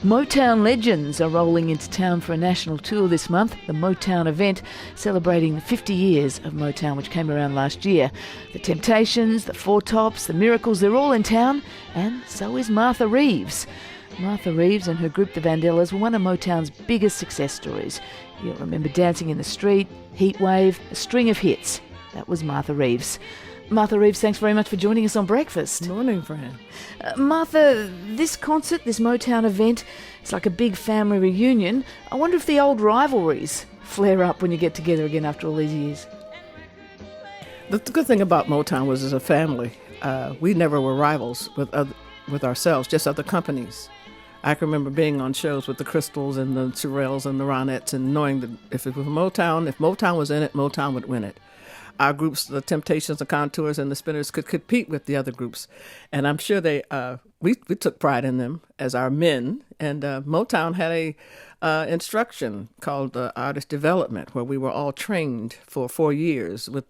Motown legends are rolling into town for a national tour this month, the Motown event, celebrating the 50 years of Motown, which came around last year. The Temptations, the Four Tops, the Miracles, they're all in town, and so is Martha Reeves. Martha Reeves and her group, the Vandellas, were one of Motown's biggest success stories. You'll remember Dancing in the Street, Heatwave, a string of hits. That was Martha Reeves. Martha Reeves, thanks very much for joining us on Breakfast. Morning, Fran. Martha, this concert, this Motown event, it's like a big family reunion. I wonder if the old rivalries flare up when you get together again after all these years. The good thing about Motown was as a family, we never were rivals with ourselves, just other companies. I can remember being on shows with the Crystals and the Shirelles and the Ronettes and knowing that if it was Motown, if Motown was in it, Motown would win it. Our groups, the Temptations, the Contours, and the Spinners could compete with the other groups. And I'm sure we took pride in them as our men. And Motown had a instruction called Artist Development, where we were all trained for 4 years with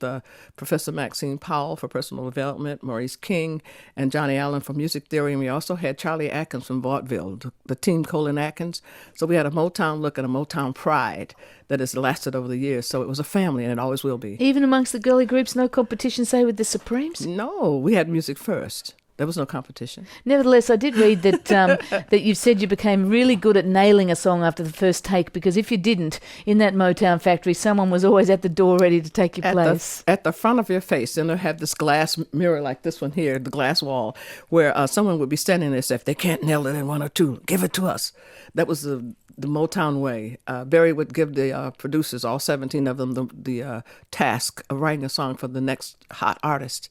Professor Maxine Powell for Personal Development, Maurice King, and Johnny Allen for Music Theory. And we also had Charlie Atkins from Vaudeville, the team Colin Atkins. So we had a Motown look and a Motown pride that has lasted over the years. So it was a family, and it always will be. Even amongst the girly groups, no competition, say, with the Supremes? No, we had music first. There was no competition. Nevertheless, I did read that that you said you became really good at nailing a song after the first take, because if you didn't, in that Motown factory, someone was always at the door ready to take your place. At the front of your face, and they have this glass mirror like this one here, the glass wall, where someone would be standing there and say, if they can't nail it in one or two, give it to us. That was the Motown way. Barry would give the producers, all 17 of them, the task of writing a song for the next hot artist.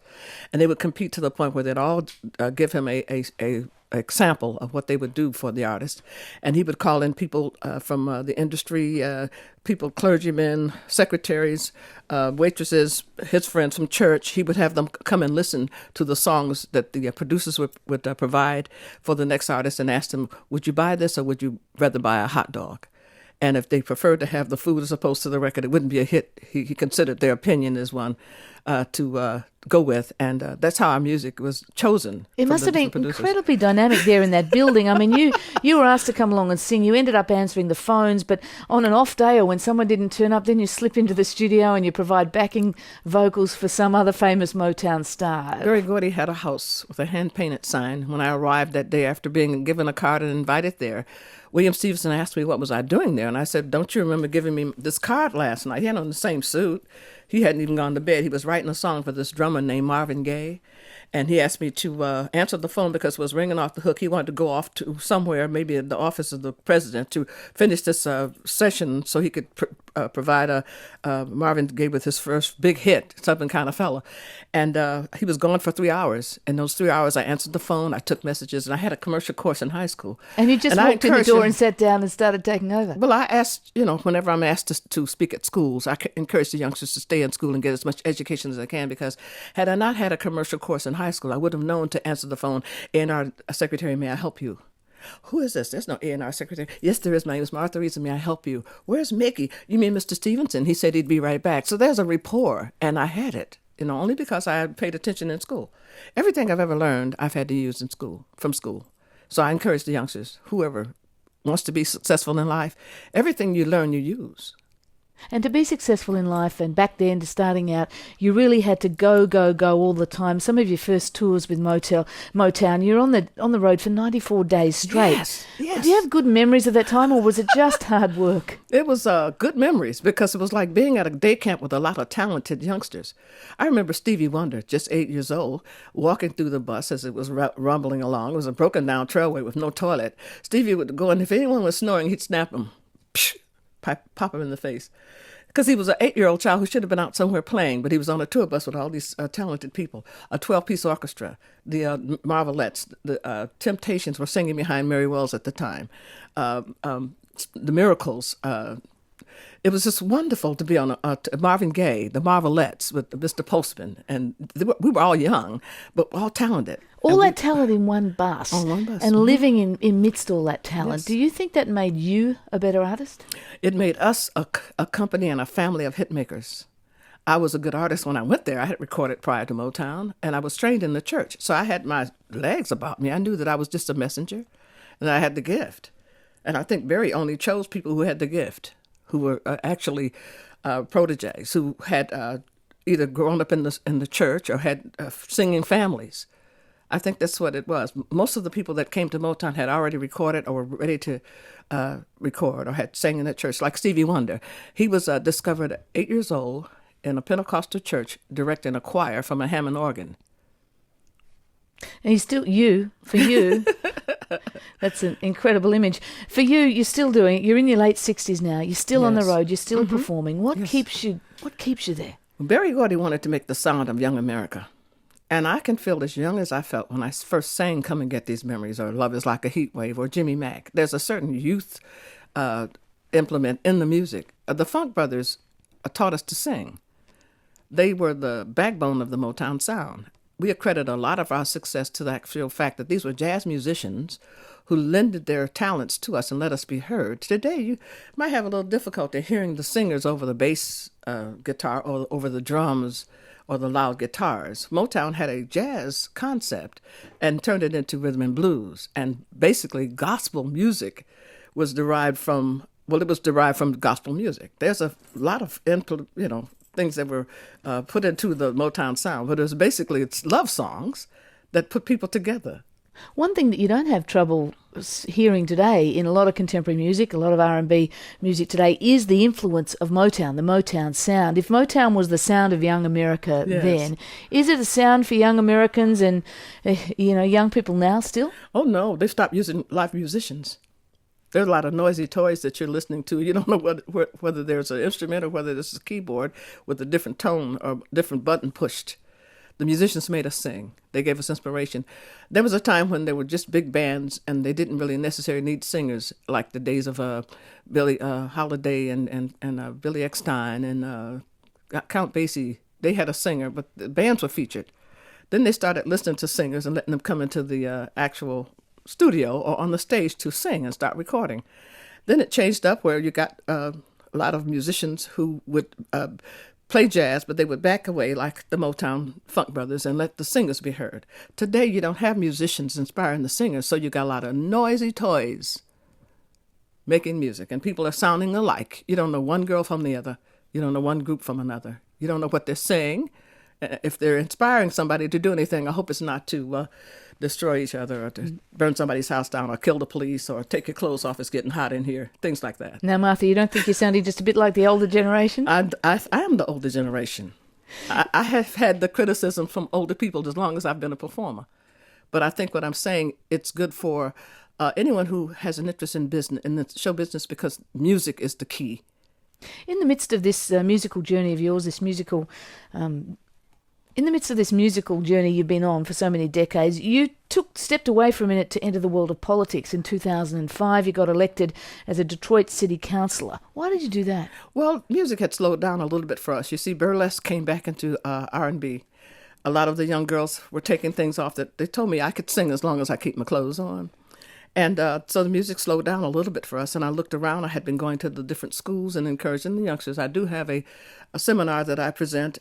And they would compete to the point where they'd all give him a example of what they would do for the artist. And he would call in people from the industry, people, clergymen, secretaries, waitresses, his friends from church. He would have them come and listen to the songs that the producers would provide for the next artist and ask them, would you buy this or would you rather buy a hot dog? And if they preferred to have the food as opposed to the record, it wouldn't be a hit. He considered their opinion as one to go with. And that's how our music was chosen. It must have been incredibly dynamic there in that building. I mean, you were asked to come along and sing. You ended up answering the phones, but on an off day or when someone didn't turn up, then you slip into the studio and you provide backing vocals for some other famous Motown star. Barry Gordy had a house with a hand-painted sign. When I arrived that day after being given a card and invited there, William Stevenson asked me what was I doing there, and I said, don't you remember giving me this card last night? He had on the same suit. He hadn't even gone to bed. He was writing a song for this drummer named Marvin Gaye, and he asked me to answer the phone because it was ringing off the hook. He wanted to go off to somewhere, maybe in the office of the president, to finish this session so he could provide Marvin Gaye with his first big hit, Something Kind of Fella. And he was gone for 3 hours. In those 3 hours, I answered the phone, I took messages, and I had a commercial course in high school. And you just walked in the door and sat down and started taking over? Well, I asked, whenever I'm asked to speak at schools, I encourage the youngsters to stay in school and get as much education as I can, because had I not had a commercial course in high school, I would have known to answer the phone, A&R secretary, may I help you? Who is this? There's no A&R secretary. Yes, there is. My name is Martha Reeves, and may I help you? Where's Mickey? You mean Mr. Stevenson? He said he'd be right back. So there's a rapport, and I had it, only because I had paid attention in school. Everything I've ever learned, I've had to use in school, from school. So I encourage the youngsters, whoever wants to be successful in life, everything you learn, you use. And to be successful in life, and back then to starting out, you really had to go all the time. Some of your first tours with Motown, you're on the road for 94 days straight. Yes. Do you have good memories of that time, or was it just hard work? It was good memories, because it was like being at a day camp with a lot of talented youngsters. I remember Stevie Wonder, just 8 years old, walking ththrough the bus as it was rumbling along. It was a broken down trailway with no toilet. Stevie would go, and if anyone was snoring, he'd snap him. Psh! Pop him in the face. Because he was an 8-year-old child who should have been out somewhere playing, but he was on a tour bus with all these talented people, a 12-piece orchestra, the Marvelettes, the Temptations were singing behind Mary Wells at the time, the Miracles. It was just wonderful to be on Marvin Gaye, the Marvelettes with Mr. Postman, and we were all young, but all talented. All that talent in one bus. On one bus. And living in amidst all that talent. Yes. Do you think that made you a better artist? It made us a company and a family of hit makers. I was a good artist when I went there. I had recorded prior to Motown, and I was trained in the church. So I had my legs about me. I knew that I was just a messenger, and I had the gift. And I think Barry only chose people who had the gift, who were actually proteges, who had either grown up in the church or had singing families. I think that's what it was. Most of the people that came to Motown had already recorded or were ready to record or had sang in the church, like Stevie Wonder. He was discovered at 8 years old in a Pentecostal church directing a choir from a Hammond organ. And he's still, for you, that's an incredible image. For you, you're still doing it. You're in your late 60s now. You're still on the road. You're still performing. What keeps you there? Berry Gordy wanted to make the sound of young America. And I can feel as young as I felt when I first sang Come and Get These Memories or Love is Like a Heat Wave or Jimmy Mack. There's a certain youth implement in the music. The Funk Brothers taught us to sing. They were the backbone of the Motown sound. We accredit a lot of our success to the actual fact that these were jazz musicians who lended their talents to us and let us be heard. Today, you might have a little difficulty hearing the singers over the bass guitar or over the drums or the loud guitars. Motown had a jazz concept and turned it into rhythm and blues. And basically, gospel music was derived from, it was derived from gospel music. There's a lot of, things that were put into the Motown sound, but it's love songs that put people together. One thing that you don't have trouble hearing today in a lot of contemporary music, a lot of R&B music today, is the influence of Motown, the Motown sound. If Motown was the sound of young America then, is it a sound for young Americans and, young people now still? Oh, no, they stopped using live musicians. There's a lot of noisy toys that you're listening to. You don't know whether there's an instrument or whether this is a keyboard with a different tone or different button pushed. The musicians made us sing. They gave us inspiration. There was a time when there were just big bands and they didn't really necessarily need singers, like the days of Billie Holiday and Billy Eckstine and Count Basie. They had a singer, but the bands were featured. Then they started listening to singers and letting them come into the actual studio or on the stage to sing and start recording. Then it changed up where you got a lot of musicians who would play jazz, but they would back away like the Motown Funk Brothers and let the singers be heard. Today, you don't have musicians inspiring the singers, so you got a lot of noisy toys making music, and people are sounding alike. You don't know one girl from the other. You don't know one group from another. You don't know what they're saying. If they're inspiring somebody to do anything, I hope it's not to destroy each other or to burn somebody's house down or kill the police or take your clothes off, it's getting hot in here, things like that. Now, Martha, you don't think you're sounding just a bit like the older generation? I am the older generation. I have had the criticism from older people as long as I've been a performer. But I think what I'm saying, it's good for anyone who has an interest in business, in the show business, because music is the key. In the midst of this musical journey of yours, in the midst of this musical journey you've been on for so many decades, you stepped away for a minute to enter the world of politics. In 2005, you got elected as a Detroit city councillor. Why did you do that? Well, music had slowed down a little bit for us. You see, burlesque came back into R&B. A lot of the young girls were taking things off that they told me I could sing as long as I keep my clothes on. And so the music slowed down a little bit for us. And I looked around. I had been going to the different schools and encouraging the youngsters. I do have a seminar that I present,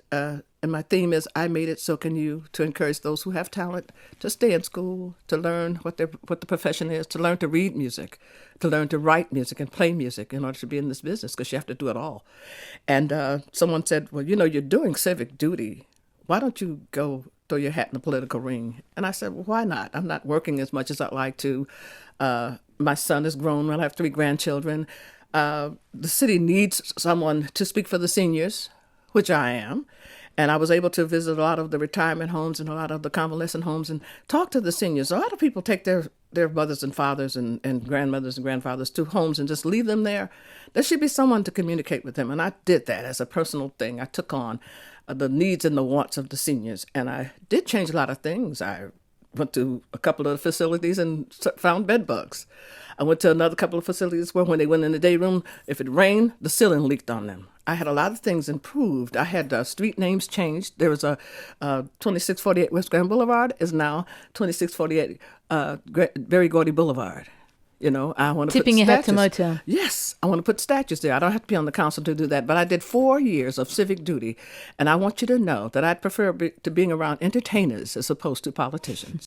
and my theme is I Made It, So Can You, to encourage those who have talent to stay in school, to learn what the profession is, to learn to read music, to learn to write music and play music in order to be in this business, because you have to do it all. And someone said, well, you're doing civic duty. Why don't you go throw your hat in the political ring? And I said, well, why not? I'm not working as much as I'd like to. My son is grown. I have 3 grandchildren. The city needs someone to speak for the seniors, which I am. And I was able to visit a lot of the retirement homes and a lot of the convalescent homes and talk to the seniors. A lot of people take their mothers and fathers and grandmothers and grandfathers to homes and just leave them there. There should be someone to communicate with them. And I did that as a personal thing. I took on the needs and the wants of the seniors. And I did change a lot of things. I went to a couple of facilities and found bed bugs. I went to another couple of facilities where when they went in the day room, if it rained, the ceiling leaked on them. I had a lot of things improved. I had street names changed. There was a 2648 West Grand Boulevard is now 2648 Berry Gordy Boulevard. I want to tipping your hat to Motown. Yes, I want to put statues there. I don't have to be on the council to do that, but I did 4 years of civic duty, and I want you to know that I'd prefer to being around entertainers as opposed to politicians.